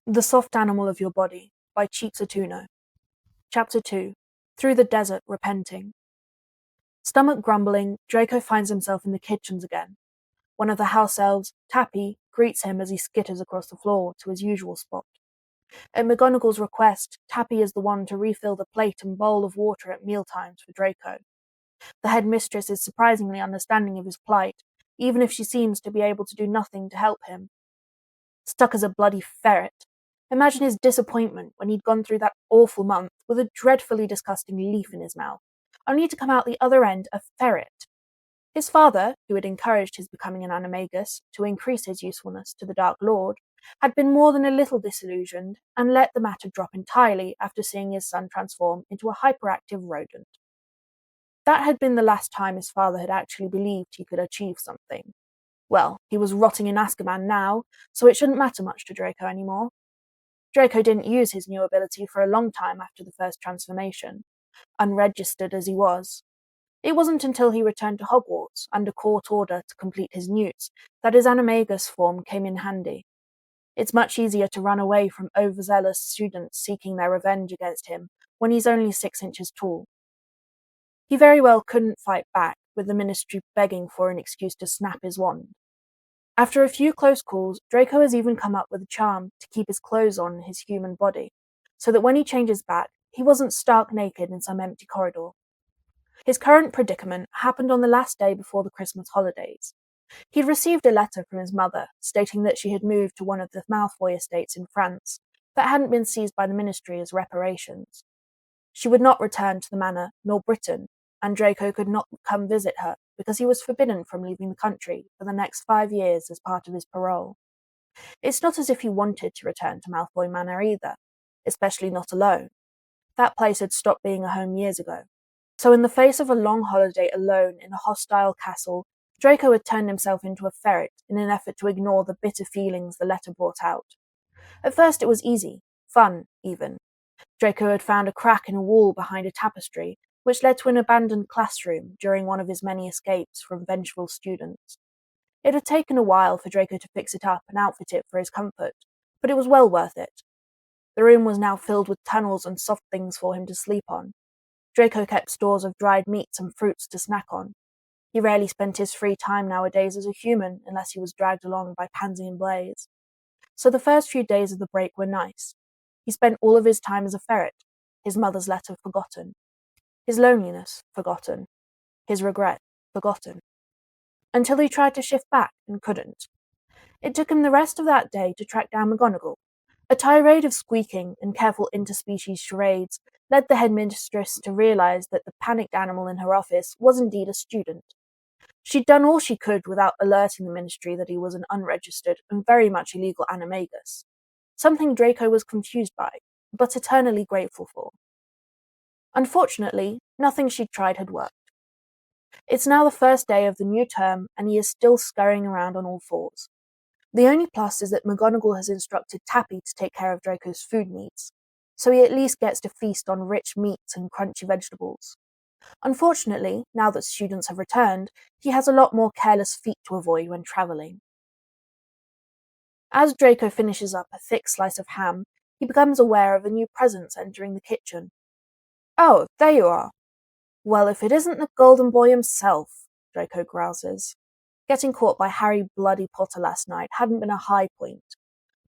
The Soft Animal of Your Body by CheatsatUNO. Chapter 2. Through the Desert Repenting. Stomach grumbling, Draco finds himself in the kitchens again. One of the house elves, Tappy, greets him as he skitters across the floor to his usual spot. At McGonagall's request, Tappy is the one to refill the plate and bowl of water at mealtimes for Draco. The headmistress is surprisingly understanding of his plight, even if she seems to be able to do nothing to help him. Stuck as a bloody ferret. Imagine his disappointment when he'd gone through that awful month with a dreadfully disgusting leaf in his mouth, only to come out the other end a ferret. His father, who had encouraged his becoming an animagus to increase his usefulness to the Dark Lord, had been more than a little disillusioned and let the matter drop entirely after seeing his son transform into a hyperactive rodent. That had been the last time his father had actually believed he could achieve something. Well, he was rotting in Azkaban now, so it shouldn't matter much to Draco anymore. Draco didn't use his new ability for a long time after the first transformation, unregistered as he was. It wasn't until he returned to Hogwarts, under court order to complete his newts, that his animagus form came in handy. It's much easier to run away from overzealous students seeking their revenge against him when he's only 6 inches tall. He very well couldn't fight back, with the Ministry begging for an excuse to snap his wand. After a few close calls, Draco has even come up with a charm to keep his clothes on his human body, so that when he changes back, he wasn't stark naked in some empty corridor. His current predicament happened on the last day before the Christmas holidays. He'd received a letter from his mother stating that she had moved to one of the Malfoy estates in France that hadn't been seized by the Ministry as reparations. She would not return to the manor nor Britain, and Draco could not come visit her because he was forbidden from leaving the country for the next 5 years as part of his parole. It's not as if he wanted to return to Malfoy Manor either, especially not alone. That place had stopped being a home years ago. So in the face of a long holiday alone in a hostile castle, Draco had turned himself into a ferret in an effort to ignore the bitter feelings the letter brought out. At first it was easy, fun even. Draco had found a crack in a wall behind a tapestry, which led to an abandoned classroom during one of his many escapes from vengeful students. It had taken a while for Draco to fix it up and outfit it for his comfort, but it was well worth it. The room was now filled with tunnels and soft things for him to sleep on. Draco kept stores of dried meats and fruits to snack on. He rarely spent his free time nowadays as a human unless he was dragged along by Pansy and Blaze. So the first few days of the break were nice. He spent all of his time as a ferret, his mother's letter forgotten. His loneliness forgotten. His regret forgotten. Until he tried to shift back and couldn't. It took him the rest of that day to track down McGonagall. A tirade of squeaking and careful interspecies charades led the headmistress to realize that the panicked animal in her office was indeed a student. She'd done all she could without alerting the Ministry that he was an unregistered and very much illegal animagus. Something Draco was confused by, but eternally grateful for. Unfortunately, nothing she'd tried had worked. It's now the first day of the new term, and he is still scurrying around on all fours. The only plus is that McGonagall has instructed Tappy to take care of Draco's food needs, so he at least gets to feast on rich meats and crunchy vegetables. Unfortunately, now that students have returned, he has a lot more careless feet to avoid when travelling. As Draco finishes up a thick slice of ham, he becomes aware of a new presence entering the kitchen. "Oh, there you are." "Well, if it isn't the Golden Boy himself," Draco grouses. Getting caught by Harry Bloody Potter last night hadn't been a high point,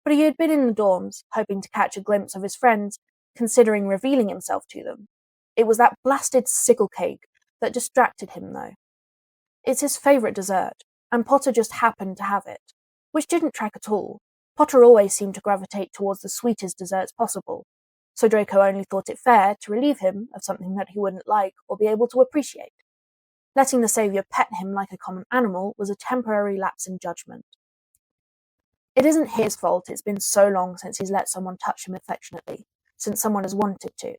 but he had been in the dorms, hoping to catch a glimpse of his friends, considering revealing himself to them. It was that blasted sickle cake that distracted him, though. It's his favourite dessert, and Potter just happened to have it, which didn't track at all. Potter always seemed to gravitate towards the sweetest desserts possible, so Draco only thought it fair to relieve him of something that he wouldn't like or be able to appreciate. Letting the saviour pet him like a common animal was a temporary lapse in judgment. It isn't his fault it's been so long since he's let someone touch him affectionately, since someone has wanted to.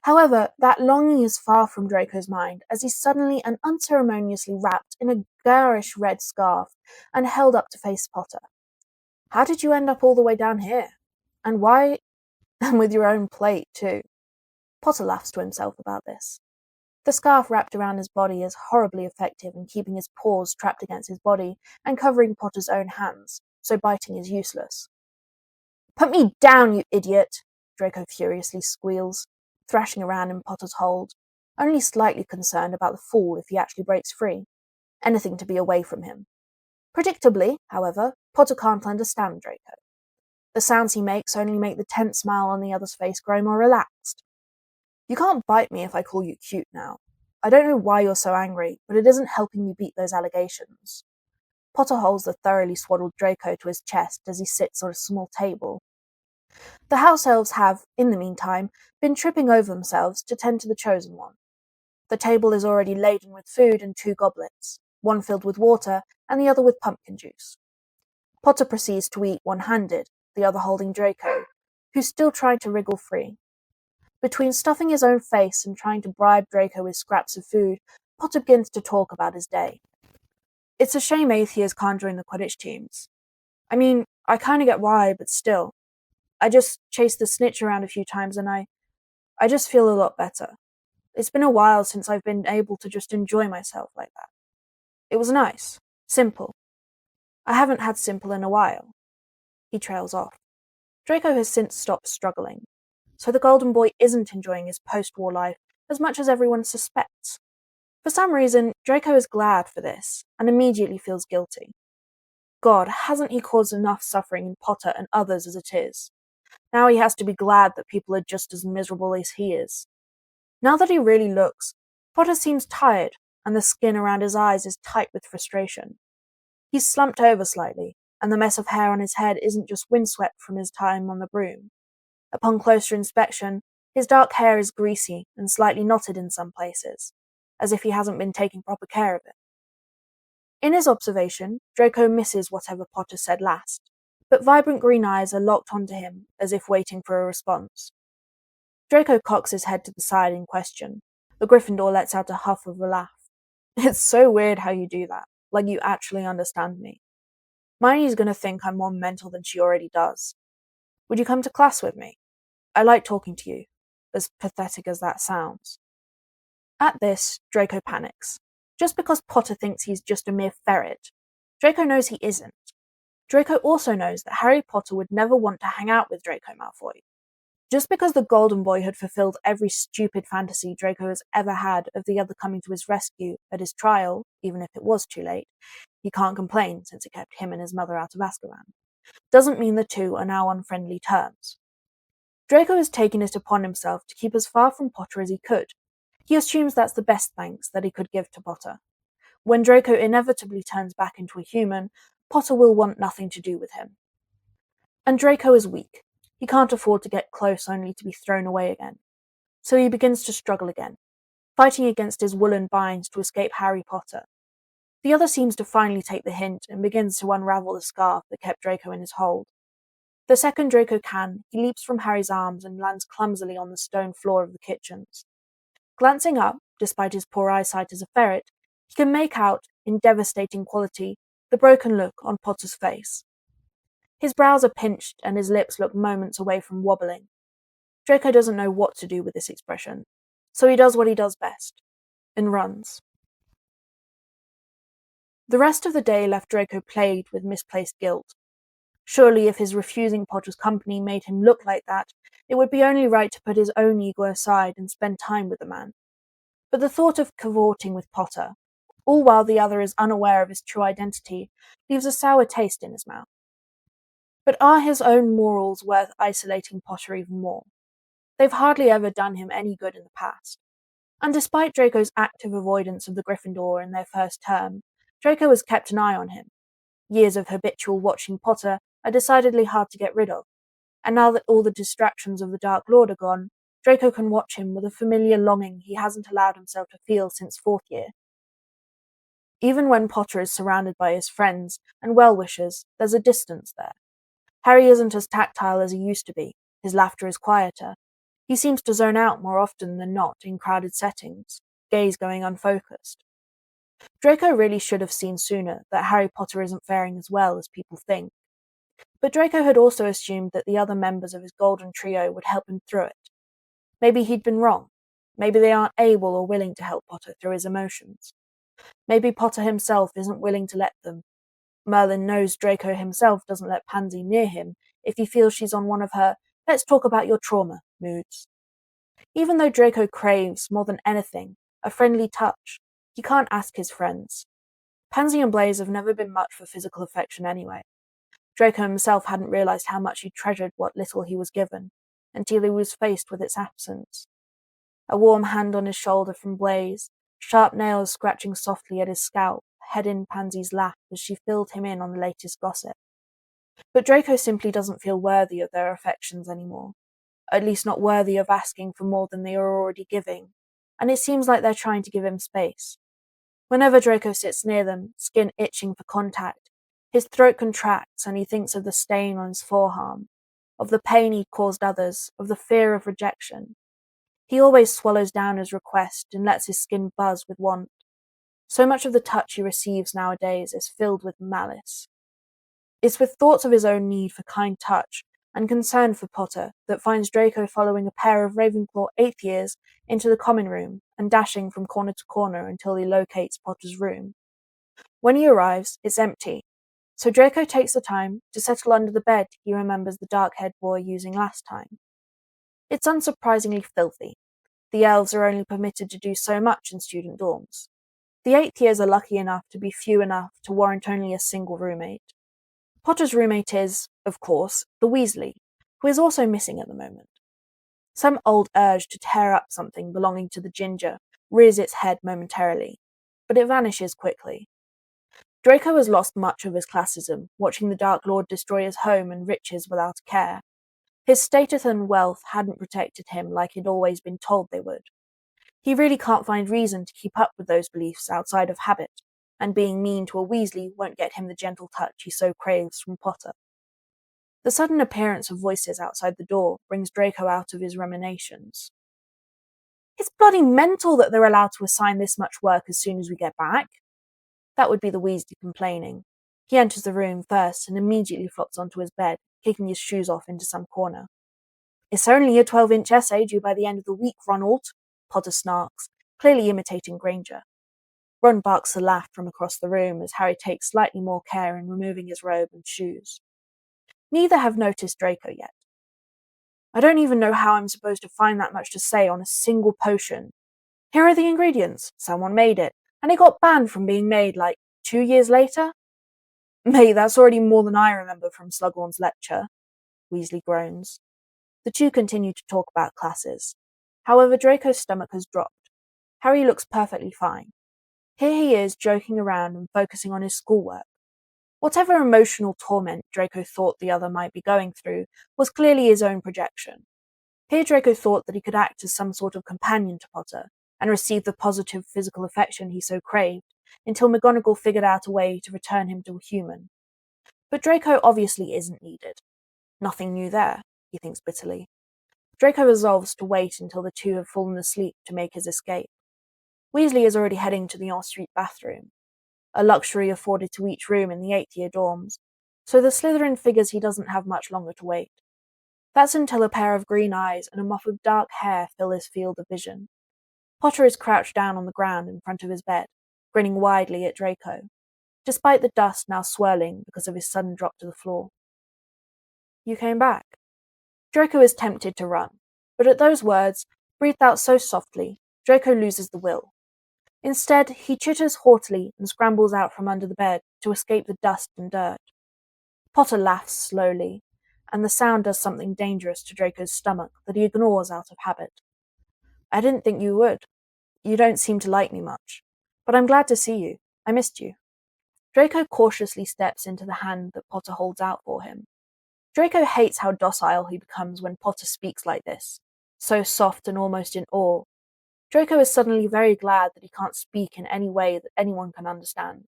However, that longing is far from Draco's mind as he's suddenly and unceremoniously wrapped in a garish red scarf and held up to face Potter. "How did you end up all the way down here? And why? And with your own plate, too." Potter laughs to himself about this. The scarf wrapped around his body is horribly effective in keeping his paws trapped against his body and covering Potter's own hands, so biting is useless. "Put me down, you idiot!" Draco furiously squeals, thrashing around in Potter's hold, only slightly concerned about the fall if he actually breaks free. Anything to be away from him. Predictably, however, Potter can't understand Draco. The sounds he makes only make the tense smile on the other's face grow more relaxed. "You can't bite me if I call you cute now. I don't know why you're so angry, but it isn't helping you beat those allegations." Potter holds the thoroughly swaddled Draco to his chest as he sits on a small table. The house elves have, in the meantime, been tripping over themselves to tend to the chosen one. The table is already laden with food and 2 goblets, one filled with water and the other with pumpkin juice. Potter proceeds to eat one-handed, the other holding Draco, who's still trying to wriggle free. Between stuffing his own face and trying to bribe Draco with scraps of food, Potter begins to talk about his day. "It's a shame atheists can't join the Quidditch teams. I mean, I kinda get why, but still. I just chased the snitch around a few times and I just feel a lot better. It's been a while since I've been able to just enjoy myself like that. It was nice. Simple. I haven't had simple in a while." He trails off. Draco has since stopped struggling, so the Golden Boy isn't enjoying his post-war life as much as everyone suspects. For some reason, Draco is glad for this, and immediately feels guilty. God, hasn't he caused enough suffering in Potter and others as it is? Now he has to be glad that people are just as miserable as he is. Now that he really looks, Potter seems tired, and the skin around his eyes is tight with frustration. He's slumped over slightly, and the mess of hair on his head isn't just windswept from his time on the broom. Upon closer inspection, his dark hair is greasy and slightly knotted in some places, as if he hasn't been taking proper care of it. In his observation, Draco misses whatever Potter said last, but vibrant green eyes are locked onto him as if waiting for a response. Draco cocks his head to the side in question. The Gryffindor lets out a huff of a laugh. "It's so weird how you do that, like you actually understand me. Hermione's gonna think I'm more mental than she already does. Would you come to class with me? I like talking to you, as pathetic as that sounds." At this, Draco panics. Just because Potter thinks he's just a mere ferret, Draco knows he isn't. Draco also knows that Harry Potter would never want to hang out with Draco Malfoy. Just because the Golden Boy had fulfilled every stupid fantasy Draco has ever had of the other coming to his rescue at his trial, even if it was too late, he can't complain since it kept him and his mother out of Azkaban, doesn't mean the two are now on friendly terms. Draco has taken it upon himself to keep as far from Potter as he could. He assumes that's the best thanks that he could give to Potter. When Draco inevitably turns back into a human, Potter will want nothing to do with him. And Draco is weak. He can't afford to get close only to be thrown away again. So he begins to struggle again, fighting against his woolen binds to escape Harry Potter. The other seems to finally take the hint and begins to unravel the scarf that kept Draco in his hold. The second Draco can, he leaps from Harry's arms and lands clumsily on the stone floor of the kitchens. Glancing up, despite his poor eyesight as a ferret, he can make out, in devastating quality, the broken look on Potter's face. His brows are pinched and his lips look moments away from wobbling. Draco doesn't know what to do with this expression, so he does what he does best, and runs. The rest of the day left Draco plagued with misplaced guilt. Surely if his refusing Potter's company made him look like that, it would be only right to put his own ego aside and spend time with the man. But the thought of cavorting with Potter, all while the other is unaware of his true identity, leaves a sour taste in his mouth. But are his own morals worth isolating Potter even more? They've hardly ever done him any good in the past. And despite Draco's active avoidance of the Gryffindor in their first term, Draco has kept an eye on him. Years of habitual watching Potter are decidedly hard to get rid of, and now that all the distractions of the Dark Lord are gone, Draco can watch him with a familiar longing he hasn't allowed himself to feel since 4th year. Even when Potter is surrounded by his friends and well-wishers, there's a distance there. Harry isn't as tactile as he used to be, his laughter is quieter. He seems to zone out more often than not in crowded settings, gaze going unfocused. Draco really should have seen sooner that Harry Potter isn't faring as well as people think. But Draco had also assumed that the other members of his golden trio would help him through it. Maybe he'd been wrong. Maybe they aren't able or willing to help Potter through his emotions. Maybe Potter himself isn't willing to let them. Merlin knows Draco himself doesn't let Pansy near him if he feels she's on one of her "let's talk about your trauma" moods. Even though Draco craves, more than anything, a friendly touch, he can't ask his friends. Pansy and Blaze have never been much for physical affection anyway. Draco himself hadn't realised how much he treasured what little he was given, until he was faced with its absence. A warm hand on his shoulder from Blaze, sharp nails scratching softly at his scalp, head in Pansy's lap as she filled him in on the latest gossip. But Draco simply doesn't feel worthy of their affections anymore, at least not worthy of asking for more than they are already giving, and it seems like they're trying to give him space. Whenever Draco sits near them, skin itching for contact, his throat contracts and he thinks of the stain on his forearm, of the pain he'd caused others, of the fear of rejection. He always swallows down his request and lets his skin buzz with want. So much of the touch he receives nowadays is filled with malice. It's with thoughts of his own need for kind touch and concern for Potter that finds Draco following a pair of Ravenclaw 8th years into the common room and dashing from corner to corner until he locates Potter's room. When he arrives, it's empty, so Draco takes the time to settle under the bed he remembers the dark-haired boy using last time. It's unsurprisingly filthy. The elves are only permitted to do so much in student dorms. The 8th years are lucky enough to be few enough to warrant only a single roommate. Potter's roommate is, of course, the Weasley, who is also missing at the moment. Some old urge to tear up something belonging to the ginger rears its head momentarily, but it vanishes quickly. Draco has lost much of his classism, watching the Dark Lord destroy his home and riches without care. His status and wealth hadn't protected him like he'd always been told they would. He really can't find reason to keep up with those beliefs outside of habit, and being mean to a Weasley won't get him the gentle touch he so craves from Potter. The sudden appearance of voices outside the door brings Draco out of his ruminations. It's bloody mental that they're allowed to assign this much work as soon as we get back. That would be the Weasley complaining. He enters the room first and immediately flops onto his bed, kicking his shoes off into some corner. It's only a 12-inch essay due by the end of the week, Ronald, Potter snarks, clearly imitating Granger. Ron barks a laugh from across the room as Harry takes slightly more care in removing his robe and shoes. Neither have noticed Draco yet. I don't even know how I'm supposed to find that much to say on a single potion. Here are the ingredients. Someone made it, and it got banned from being made, 2 years later? Mate, that's already more than I remember from Slughorn's lecture, Weasley groans. The two continue to talk about classes. However, Draco's stomach has dropped. Harry looks perfectly fine. Here he is joking around and focusing on his schoolwork. Whatever emotional torment Draco thought the other might be going through was clearly his own projection. Here Draco thought that he could act as some sort of companion to Potter and receive the positive physical affection he so craved, until McGonagall figured out a way to return him to a human. But Draco obviously isn't needed. Nothing new there, he thinks bitterly. Draco resolves to wait until the two have fallen asleep to make his escape. Weasley is already heading to the ensuite bathroom, a luxury afforded to each room in the 8th year dorms, so the Slytherin figures he doesn't have much longer to wait. That's until a pair of green eyes and a mop of dark hair fill his field of vision. Potter is crouched down on the ground in front of his bed, grinning widely at Draco, despite the dust now swirling because of his sudden drop to the floor. You came back. Draco is tempted to run, but at those words, breathed out so softly, Draco loses the will. Instead, he chitters haughtily and scrambles out from under the bed to escape the dust and dirt. Potter laughs slowly, and the sound does something dangerous to Draco's stomach that he ignores out of habit. I didn't think you would. You don't seem to like me much, but I'm glad to see you. I missed you. Draco cautiously steps into the hand that Potter holds out for him. Draco hates how docile he becomes when Potter speaks like this, so soft and almost in awe. Draco is suddenly very glad that he can't speak in any way that anyone can understand.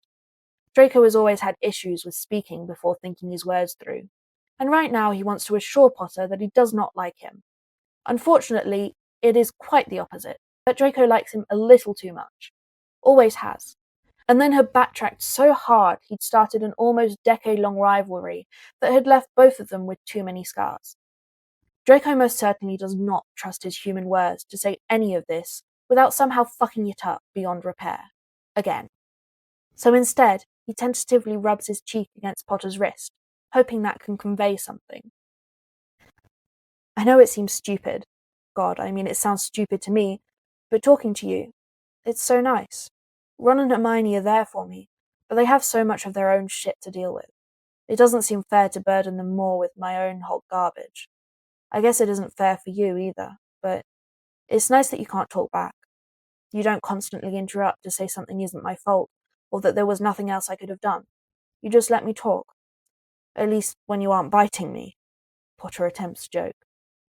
Draco has always had issues with speaking before thinking his words through, and right now he wants to assure Potter that he does not like him. Unfortunately, it is quite the opposite, that Draco likes him a little too much. Always has. And then had backtracked so hard he'd started an almost decade-long rivalry that had left both of them with too many scars. Draco most certainly does not trust his human words to say any of this without somehow fucking it up beyond repair. Again. So instead, he tentatively rubs his cheek against Potter's wrist, hoping that can convey something. I know it seems stupid. God, I mean, it sounds stupid to me, but talking to you, it's so nice. Ron and Hermione are there for me, but they have so much of their own shit to deal with. It doesn't seem fair to burden them more with my own hot garbage. I guess it isn't fair for you either, but it's nice that you can't talk back. You don't constantly interrupt to say something isn't my fault, or that there was nothing else I could have done. You just let me talk. At least when you aren't biting me. Potter attempts to joke,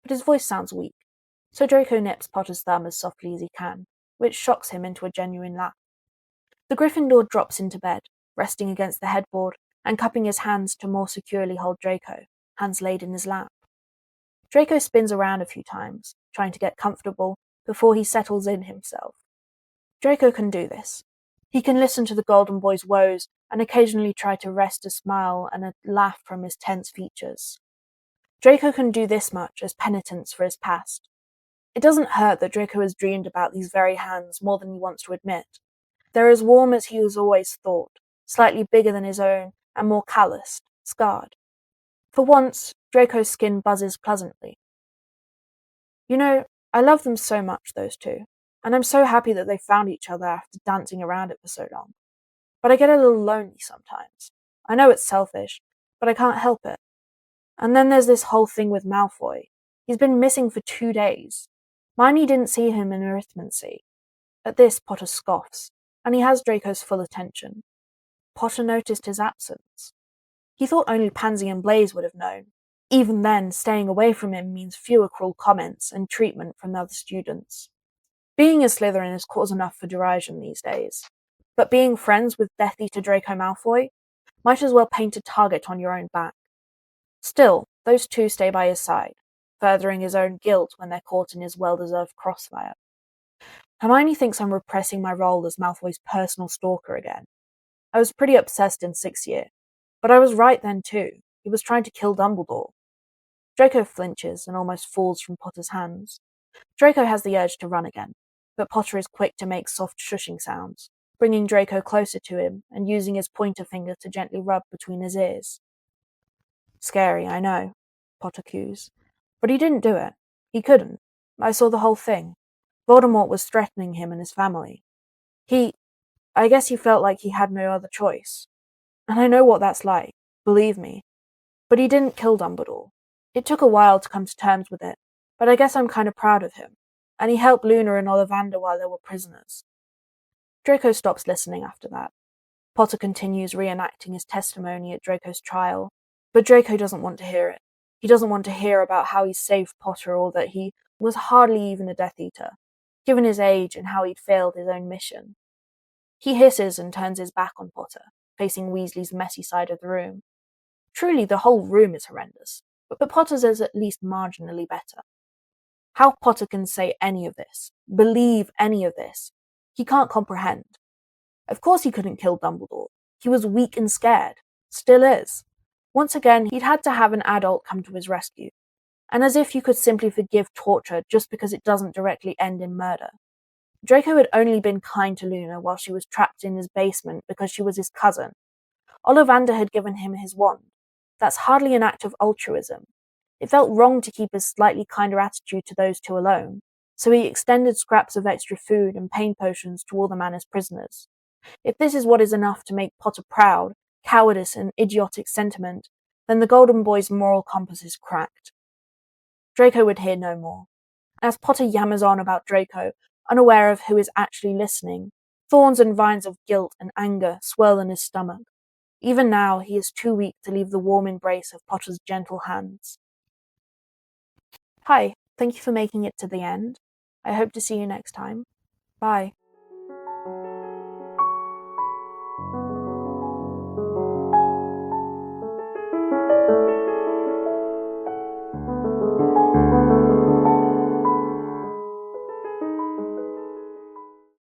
but his voice sounds weak, so Draco nips Potter's thumb as softly as he can, which shocks him into a genuine laugh. The Gryffindor drops into bed, resting against the headboard and cupping his hands to more securely hold Draco, hands laid in his lap. Draco spins around a few times, trying to get comfortable before he settles in himself. Draco can do this. He can listen to the Golden Boy's woes and occasionally try to wrest a smile and a laugh from his tense features. Draco can do this much as penitence for his past. It doesn't hurt that Draco has dreamed about these very hands more than he wants to admit. They're as warm as he has always thought, slightly bigger than his own and more calloused, scarred. For once, Draco's skin buzzes pleasantly. You know, I love them so much, those two, and I'm so happy that they found each other after dancing around it for so long. But I get a little lonely sometimes. I know it's selfish, but I can't help it. And then there's this whole thing with Malfoy. He's been missing for 2 days. Hermione didn't see him in arithmancy. At this, Potter scoffs, and he has Draco's full attention. Potter noticed his absence. He thought only Pansy and Blaise would have known. Even then, staying away from him means fewer cruel comments and treatment from the other students. Being a Slytherin is cause enough for derision these days, but being friends with Death Eater Draco Malfoy might as well paint a target on your own back. Still, those two stay by his side, furthering his own guilt when they're caught in his well-deserved crossfire. Hermione thinks I'm repressing my role as Malfoy's personal stalker again. I was pretty obsessed in 6th year, but I was right then too. He was trying to kill Dumbledore. Draco flinches and almost falls from Potter's hands. Draco has the urge to run again, but Potter is quick to make soft shushing sounds, bringing Draco closer to him and using his pointer finger to gently rub between his ears. Scary, I know, Potter coos. But he didn't do it. He couldn't. I saw the whole thing. Voldemort was threatening him and his family. I guess he felt like he had no other choice. And I know what that's like, believe me. But he didn't kill Dumbledore. It took a while to come to terms with it, but I guess I'm kind of proud of him. And he helped Luna and Ollivander while they were prisoners. Draco stops listening after that. Potter continues reenacting his testimony at Draco's trial, but Draco doesn't want to hear it. He doesn't want to hear about how he saved Potter or that he was hardly even a Death Eater, given his age and how he'd failed his own mission. He hisses and turns his back on Potter, facing Weasley's messy side of the room. Truly, the whole room is horrendous, but Potter's is at least marginally better. How Potter can say any of this, believe any of this, he can't comprehend. Of course he couldn't kill Dumbledore. He was weak and scared. Still is. Once again, he'd had to have an adult come to his rescue. And as if you could simply forgive torture just because it doesn't directly end in murder. Draco had only been kind to Luna while she was trapped in his basement because she was his cousin. Ollivander had given him his wand. That's hardly an act of altruism. It felt wrong to keep his slightly kinder attitude to those two alone, so he extended scraps of extra food and pain potions to all the Manor's prisoners. If this is what is enough to make Potter proud, cowardice and idiotic sentiment, then the Golden Boy's moral compass is cracked. Draco would hear no more. As Potter yammers on about Draco, unaware of who is actually listening, thorns and vines of guilt and anger swirl in his stomach. Even now, he is too weak to leave the warm embrace of Potter's gentle hands. Hi, thank you for making it to the end. I hope to see you next time. Bye.